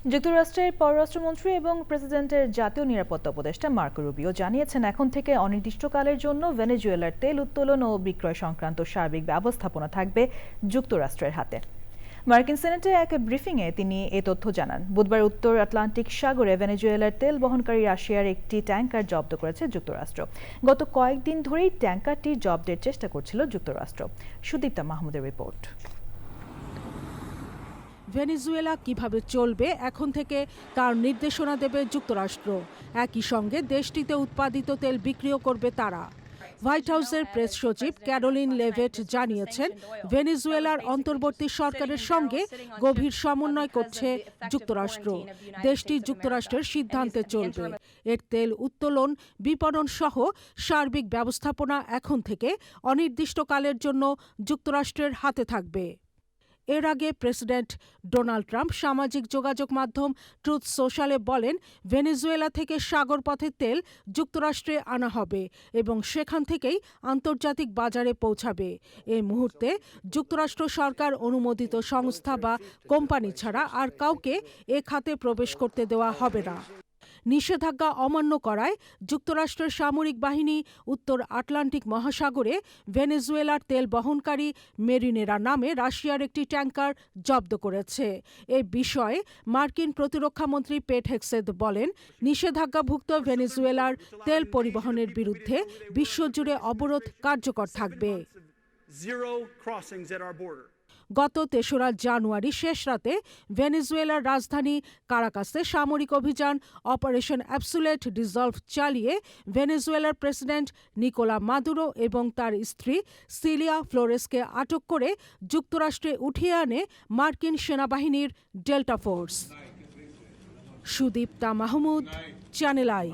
যুক্তরাষ্ট্রের পররাষ্ট্রমন্ত্রী এবং প্রেসিডেন্টের জাতীয় নিরাপত্তা উপদেষ্টা মার্কো রুবিও জানিয়েছেন, এখন থেকে অনির্দিষ্টকালের জন্য ভেনেজুয়েলার তেল উত্তোলন ও বিক্রয় সংক্রান্ত সার্বিক ব্যবস্থাপনা থাকবে যুক্তরাষ্ট্রের হাতে। মার্কিন সেনেটে এক ব্রিফিংয়ে তিনি এ তথ্য জানান। বুধবার উত্তর আটলান্টিক সাগরে ভেনেজুয়েলার তেল বহনকারী রাশিয়ার একটি ট্যাঙ্কার জব্দ করেছে যুক্তরাষ্ট্র। গত কয়েকদিন ধরেই ট্যাঙ্কারটি জব্দের চেষ্টা করছিল যুক্তরাষ্ট্র। সুদীপ্তা মাহমুদের রিপোর্ট। ভেনেজুয়েলা কিভাবে চলবে এখন থেকে তার নির্দেশনা দেবে যুক্তরাষ্ট্র। একই সঙ্গে দেশটিতে উৎপাদিত তেল বিক্রিও করবে তারা। হোয়াইট হাউসের প্রেস সচিব ক্যারোলিন লেভেট জানিয়েছেন, ভেনেজুয়েলার অন্তর্বর্তী সরকারের সঙ্গে গভীর সমন্বয় করছে যুক্তরাষ্ট্র। দেশটি যুক্তরাষ্ট্রের সিদ্ধান্তে চলবে। এর তেল উত্তোলন, বিপণন সহ সার্বিক ব্যবস্থাপনা এখন থেকে অনির্দিষ্টকালের জন্য যুক্তরাষ্ট্রের হাতে থাকবে। এর আগে প্রেসিডেন্ট ডোনাল্ড ট্রাম্প সামাজিক যোগাযোগ মাধ্যম ট্রুথ সোশ্যালে বলেন, ভেনেজুয়েলা থেকে সাগরপথে তেল যুক্তরাষ্ট্রে আনা হবে এবং সেখান থেকেই আন্তর্জাতিক বাজারে পৌঁছাবে। এই মুহূর্তে যুক্তরাষ্ট্র সরকার অনুমোদিত সংস্থা বা কোম্পানি ছাড়া আর কাউকে এ খাতে প্রবেশ করতে দেওয়া হবে না। নিষেধাজ্ঞা অমান্য করায় যুক্তরাষ্ট্রের সামরিক বাহিনী উত্তর আটলান্টিক মহাসাগরে ভেনেজুয়েলার তেল বহনকারী মেরিনেরা নামে রাশিয়ার একটি ট্যাঙ্কার জব্দ করেছে। এ বিষয়ে মার্কিন প্রতিরক্ষামন্ত্রী পেট হেগসেথ বলেন, নিষেধাজ্ঞাভুক্ত ভেনেজুয়েলার তেল পরিবহনের বিরুদ্ধে বিশ্বজুড়ে অবরোধ কার্যকর থাকবে। গত ৩রা জানুয়ারি শেষ রাতে ভেনেজুয়েলার রাজধানী কারাকাসে সামরিক অভিযান অপারেশন অ্যাবসুলেট ডিসলভ চালিয়ে ভেনেজুয়েলার প্রেসিডেন্ট নিকোলা মাদুরো এবং তার স্ত্রী সিলিয়া ফ্লোরেসকে আটক করে যুক্তরাষ্ট্রে উঠিয়ে আনে মার্কিন সেনাবাহিনীর delta force. Sudipta Mahmud, channel I.